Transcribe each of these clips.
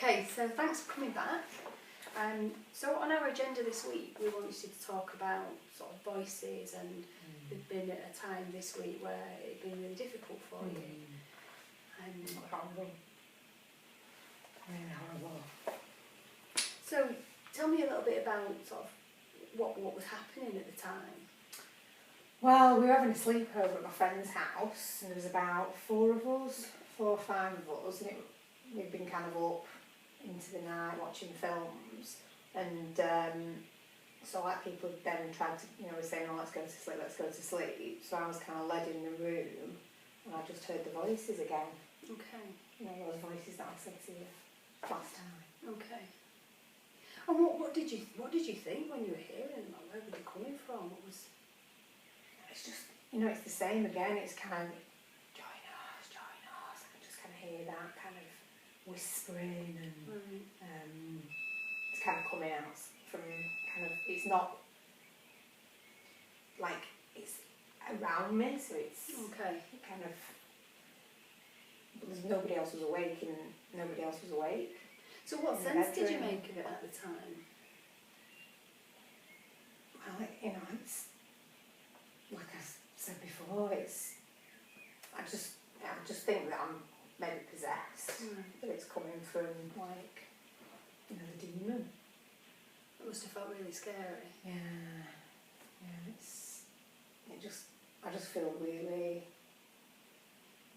Okay, so thanks for coming back. So on our agenda this week, we wanted to talk about sort of voices, and there's been a time this week where it's been really difficult for you. Horrible. Really horrible. So tell me a little bit about sort of what was happening at the time. Well, we were having a sleepover at my friend's house, and there was about 4 or 5 of us, and we'd been kind of up into the night watching films, and so like people then tried to, were saying, oh, let's go to sleep, so I was kind of led in the room, and I just heard the voices again. Okay. Those voices that I said to you last time. Okay. And what did you think when you were hearing them? Where were they coming from? What was? It's just, it's the same again. It's kind of join us. I can just kind of hear that kind of whispering, and it's kind of coming out from kind of. It's not like it's around me, so it's okay. Kind of. Nobody else was awake, and nobody else was awake. So what sense did you make of it at the time? Well, it's like I said before. I just think that I'm maybe possessed. That it's coming from the demon. It must have felt really scary. Yeah. I just feel really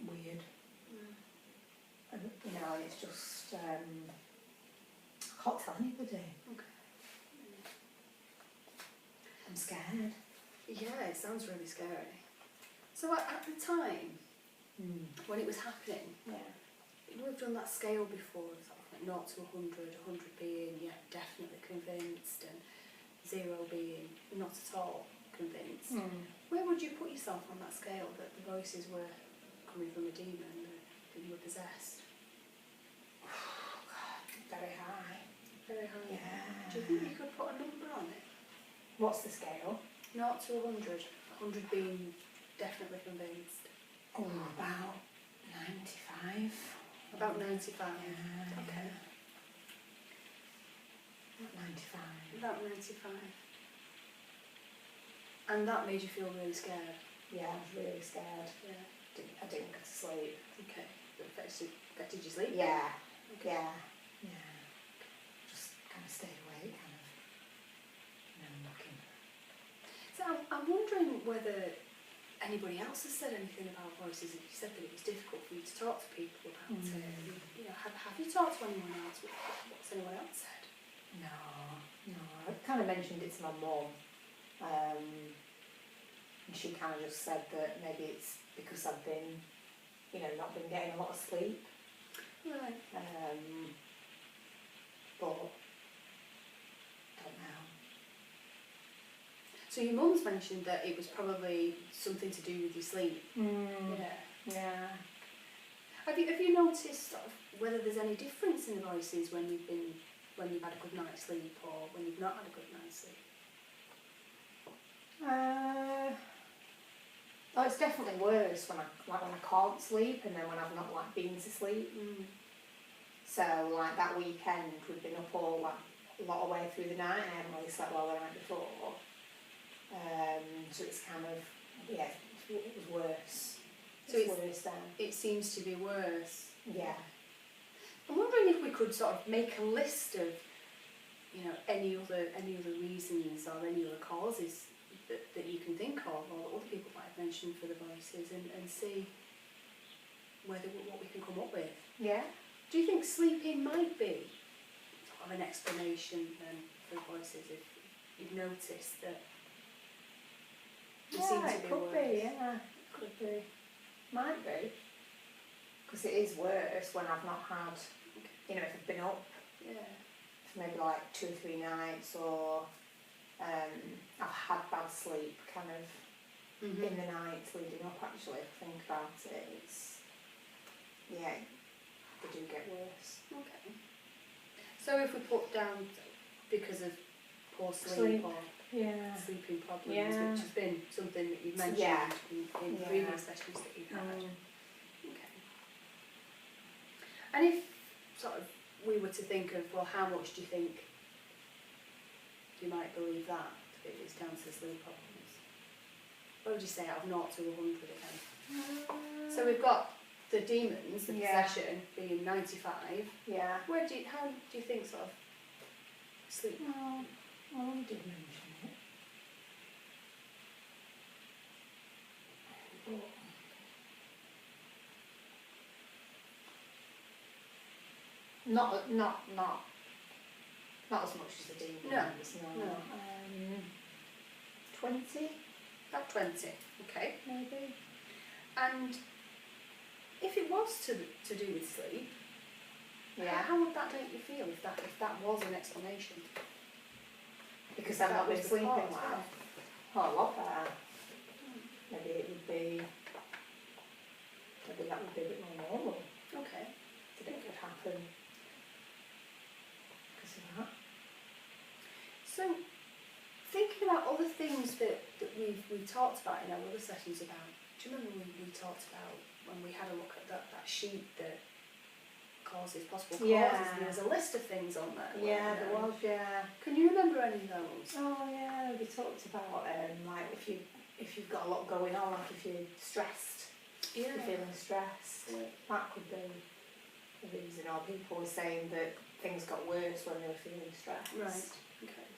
weird. And it's just I can't tell anybody. Okay. I'm scared. Yeah, it sounds really scary. So at the time, when it was happening, we've done that scale before, sort of like 0 to 100, 100 being definitely convinced, and 0 being not at all convinced. Where would you put yourself on that scale that the voices were coming from a demon, that you were possessed? Very high. Very high. Yeah. Do you think you could put a number on it? What's the scale? 0 to 100. 100 being definitely convinced. Oh, about 95. About 95. Yeah. Okay. About 95. About 95. And that made you feel really scared? Yeah, I was really scared. Yeah. I didn't go to sleep. Okay. It affected your sleep? Yeah. Okay. Yeah. Just kind of stayed awake, kind of, looking. So I'm wondering whether anybody else has said anything about voices. You said that it was difficult for you to talk to people about it. Have you talked to anyone else? What's anyone else said? No. I kind of mentioned it to my mum. And she kind of just said that maybe it's because I've been, not been getting a lot of sleep. Right. But I don't know. So your mum's mentioned that it was probably something to do with your sleep. Yeah. Have you noticed sort of whether there's any difference in the voices when you've had a good night's sleep or when you've not had a good night's sleep? Oh, it's definitely worse when I can't sleep, and then when I've not been to sleep. So that weekend we've been up all a lot of way through the night, and I hadn't really slept well the night before. So it's kind of it was worse. So it's worse then. It seems to be worse. Yeah. I'm wondering if we could sort of make a list of any other reasons or any other causes that you can think of, or that other people might have mentioned for the voices, and see what we can come up with. Yeah. Do you think sleeping might be sort of an explanation for the voices, if you've noticed that they seem to be could worse? Could be. Might be. Because it is worse when I've not had, if I've been up for maybe 2 or 3 nights, or I've had bad sleep kind of in the nights leading up. Actually, if I think about it, they do get worse. Okay. So if we put down because of poor sleep or sleeping problems, which has been something that you've mentioned in previous sessions that you've had. Okay. And if sort of we were to think of, well, how much do you think you might believe that it is down to the sleep problems? What would you say out of 0 to 100 again? So we've got the demons, the possession, being 95. Yeah. How do you think sort of sleep? Well, I did mention it. Not as much as the demons. No. 20. About 20. Okay. Maybe. And if it was to do with sleep, how would that make you feel if that was an explanation? Because I've not been sleeping well. Oh, a lot better. Maybe it would be. Maybe that would be a bit more normal. Okay. That it would happen because of that. So, thinking about other things that we've talked about in our other sessions about. Do you remember we talked about when we had a look at that sheet that causes, possible causes? Yeah. There was a list of things on there. Yeah, there was, yeah. Can you remember any of those? Oh yeah, we talked about like if you've got a lot going on, like if you're stressed, if you're feeling stressed, that could be the reason. Or people were saying that things got worse when they were feeling stressed. Right. Okay.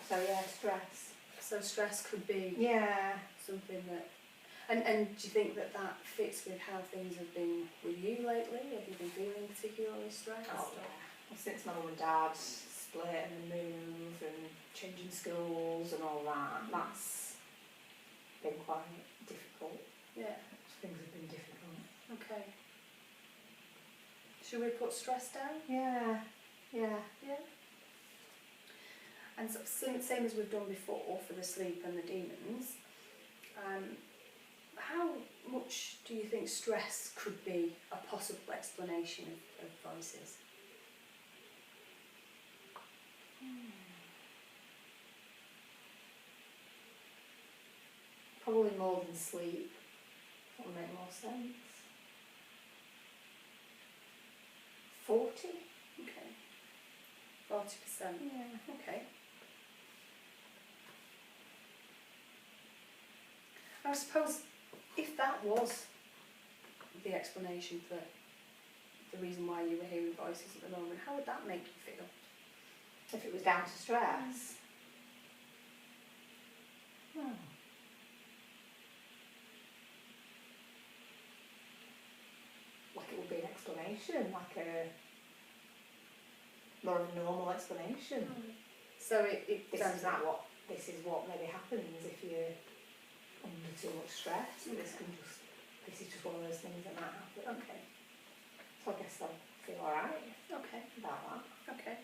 So yeah, stress. So stress could be something that. And do you think that fits with how things have been with you lately? Have you been feeling particularly stressed? Oh yeah. Well, since my mum and dad split and move and changing schools and all that, that's been quite difficult. Yeah. Things have been difficult. Okay. Should we put stress down? Yeah. And sort of same as we've done before for the sleep and the demons. How much do you think stress could be a possible explanation of voices? Probably more than sleep. That would make more sense. 40? Okay. 40%. Yeah. Okay. I suppose if that was the explanation for the reason why you were hearing voices at the moment, how would that make you feel? If it was down to stress? Oh. Like it would be an explanation, like a more of a normal explanation. So it This is what maybe happens if you're under too much stress. Okay. This is just one of those things that might happen. Okay. So I guess I'll feel alright Okay. about that. Okay.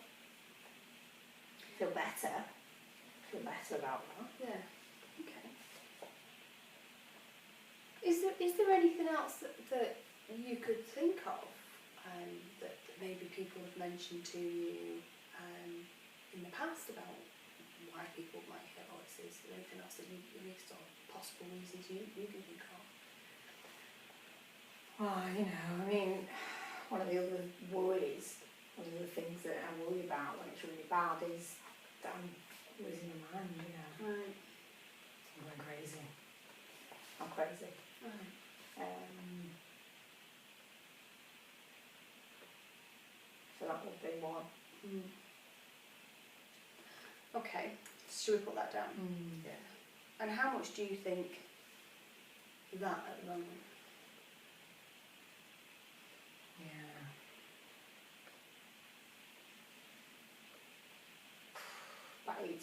Feel better about that. Yeah. Okay. Is there anything else that you could think of that maybe people have mentioned to you in the past about why people might hear voices? Is there anything else that you sort of possible reasons you can think of? Well, I mean, one of the other worries, one of the things that I worry about when it's really bad is that I'm losing my mind, Right. I'm going crazy. I'm crazy. Right. So that would be one. Okay. Should we put that down? Yeah. And how much do you think that at the moment? Yeah. About 80%.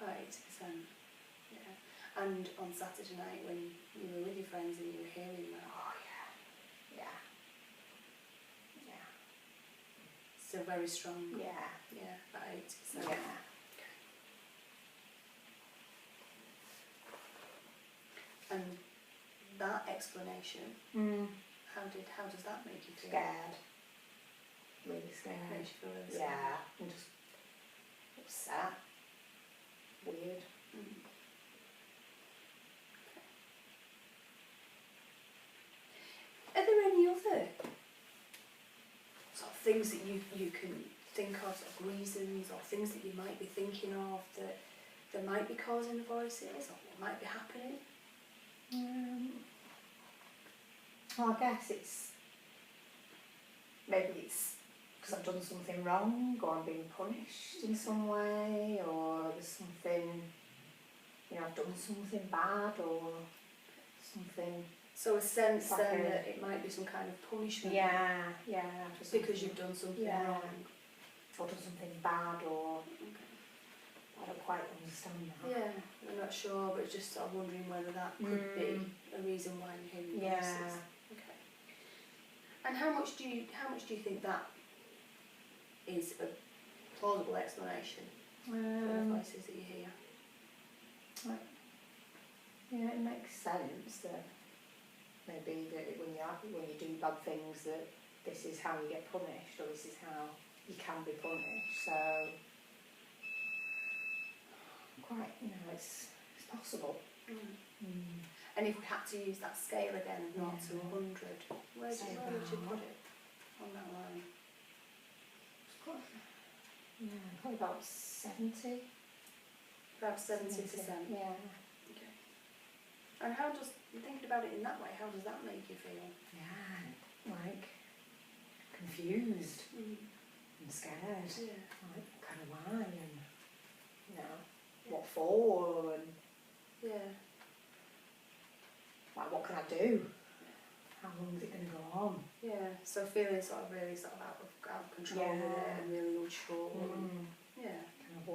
80%. Yeah. And on Saturday night when you were with your friends and you were hearing that? Oh yeah. Still very strong? Yeah. Yeah, about 80%. Yeah. And that explanation, how does that make you feel? Scared. Really scared. Makes you feel really scared? Yeah. I'm just upset. Weird. Are there any other sort of things that you can think of, sort of reasons or things that you might be thinking of that might be causing the voices or what might be happening? Well, I guess maybe it's because I've done something wrong, or I'm being punished in some way, or there's something, I've done something bad, or something. So a sense like then that it might be some kind of punishment. Yeah. Because you've done something wrong. Or done something bad, or Okay. I don't quite understand that. Yeah, I'm not sure, but just sort of wondering whether that could be a reason why you're hearing voices. Okay. And how much do you think that is a plausible explanation for the voices that you hear? Yeah, it makes sense that maybe that when you do bad things that this is how you get punished, or this is how you can be punished. So quite, it's possible. And if we had to use that scale again of 0 to 100, where would you put it on that line? Probably about 70. About 70%. Yeah. Okay. And how does, thinking about it in that way, how does that make you feel? Yeah, like confused and scared. Yeah. Like, kind of why, and what for, and like what can I do? How long is it going to go on? Yeah. So feeling sort of really sort of out of control with it and really unsure. Yeah. Kind of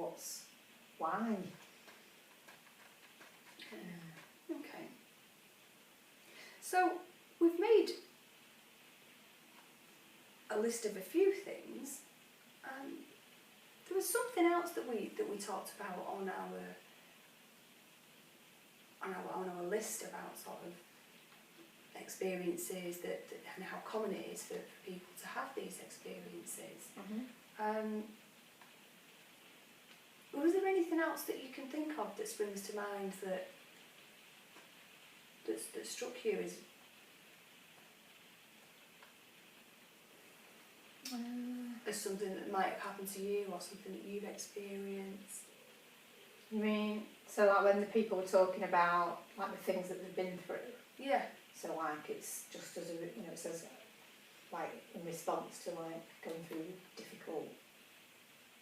why? Okay. So we've made a list of a few things. There was something else that we talked about on our list about sort of experiences that and how common it is for people to have these experiences. Was there anything else that you can think of that springs to mind that struck you as something that might have happened to you or something that you've experienced? You mean, so like when the people were talking about like the things that they've been through? Yeah. So like it's just as it says like in response to like going through difficult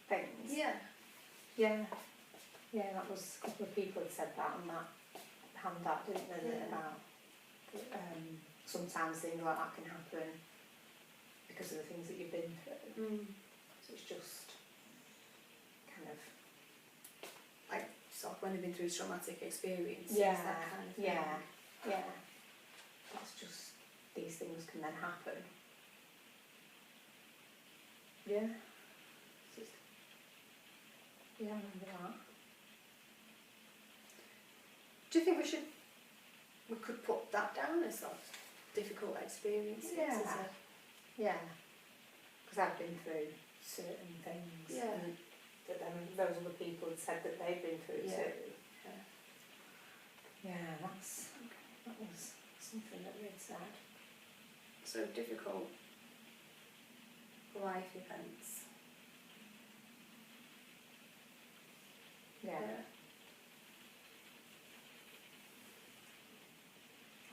things. Yeah. Yeah, that was a couple of people had said that on that handout, didn't they? Yeah. About sometimes things like that can happen because of the things that you've been through. So it's just kind of like sort of when they've been through traumatic experiences. Yeah, that kind of thing. Yeah. That's just, these things can then happen. Yeah. Yeah, I remember that. Do you think we could put that down as sort of difficult experiences? Yeah. Because I've been through certain things. Yeah. But then those other people had said that they've been through too. Yeah, that was something that they'd said. So difficult life events. Yeah.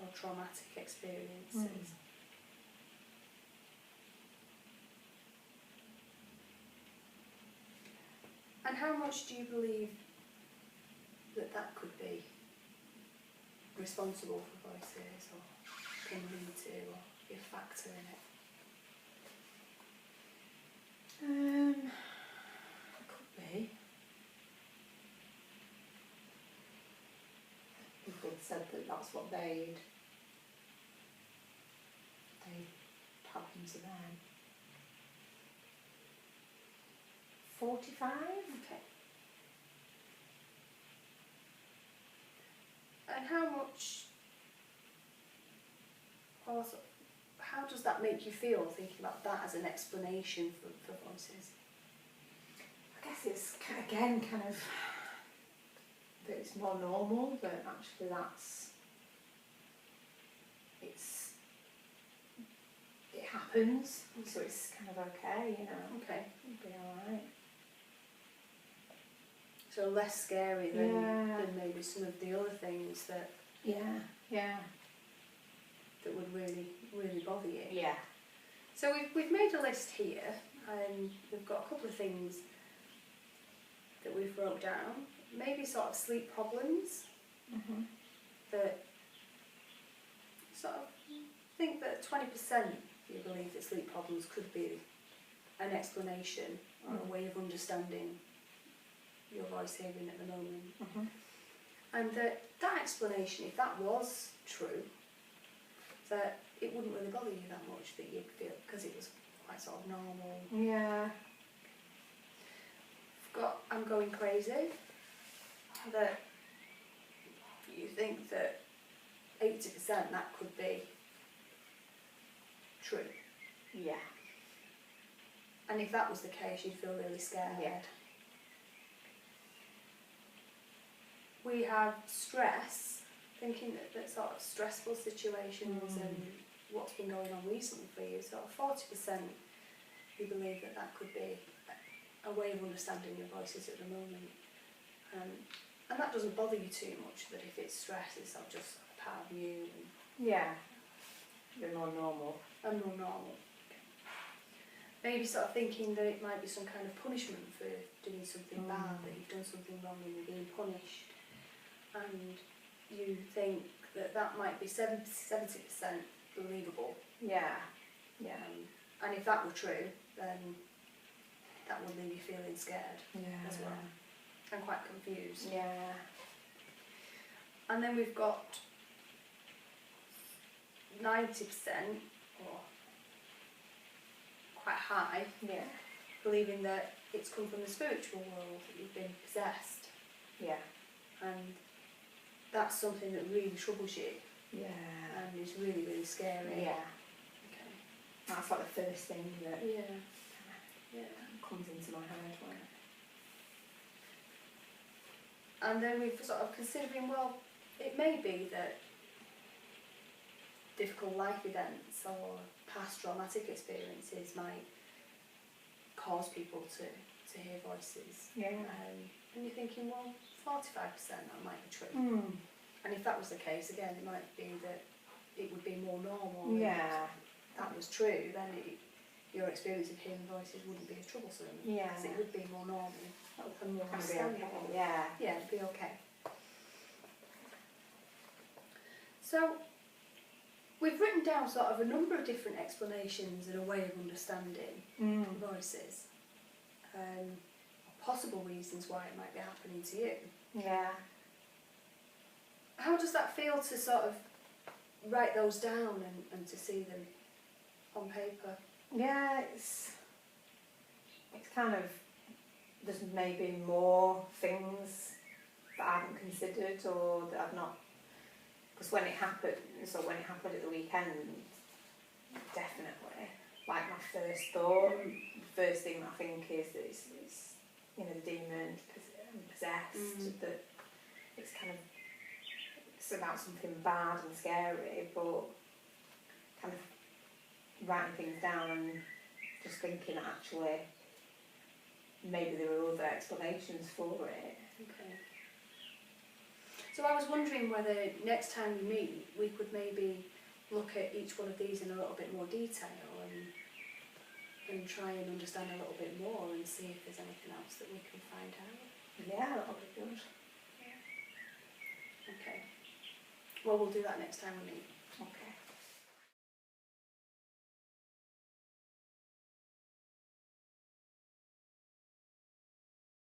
Or traumatic experiences. And how much do you believe that could be responsible for voices, or can lead to, or be a factor in it? Could be. People had said that that's what they'd happened to them. 45? Okay. And how much, also, how does that make you feel, thinking about that as an explanation for voices? I guess it's, again, kind of, that it's more normal, that actually it happens, so it's kind of okay, you know. Okay. It'll be alright. So less scary than maybe some of the other things that that would really bother you. Yeah. So we've made a list here, and we've got a couple of things that we've wrote down. Maybe sort of sleep problems that sort of think that 20% you believe that sleep problems could be an explanation or a way of understanding your voice hearing at the moment. And that explanation, if that was true, that it wouldn't really bother you that much, that you'd feel, because it was quite sort of normal. Yeah. I've got I'm going crazy, that you think that 80% that could be true. Yeah. And if that was the case, you'd feel really scared. Yeah. We have stress, thinking that sort of stressful situations and what's been going on recently for you, sort of 40% you believe that could be a way of understanding your voices at the moment. And that doesn't bother you too much, that if it's stress, it's sort of just a part of you. Yeah. They're more normal. And more normal. Maybe sort of thinking that it might be some kind of punishment for doing something bad, that you've done something wrong and you're being punished. And you think that might be 70% believable. Yeah. Yeah. And if that were true, then that would leave you feeling scared as well. And quite confused. Yeah. And then we've got 90%, or quite high, believing that it's come from the spiritual world, that you've been possessed. Yeah. And that's something that really troubles you. Yeah. And is really, really scary. Yeah. Okay. That's like the first thing that comes into my head. And then we've sort of considering, well, it may be that difficult life events or past traumatic experiences might cause people to hear voices. Yeah. And you're thinking, well, 45% that might be true. And if that was the case, again, it might be that it would be more normal. Yeah. If that was true, then your experience of hearing voices wouldn't be as troublesome. Yeah. Because it would be more normal and more It'd be understandable. okay. Yeah. Yeah, it'd be okay. So, we've written down sort of a number of different explanations and a way of understanding voices. Possible reasons why it might be happening to you. Yeah. How does that feel to sort of write those down and to see them on paper? Yeah, it's kind of, there's maybe more things that I haven't considered or that I've not, because when it happened at the weekend, definitely, like my first thought, the first thing I think is that it's you know, the demon possessed, that it's kind of, it's about something bad and scary, but kind of writing things down and just thinking actually maybe there are other explanations for it. Okay. So I was wondering whether next time we meet we could maybe look at each one of these in a little bit more detail and try and understand a little bit more and see if there's anything else that we can find out. Yeah, that'll be good. Okay. Well, we'll do that next time we meet.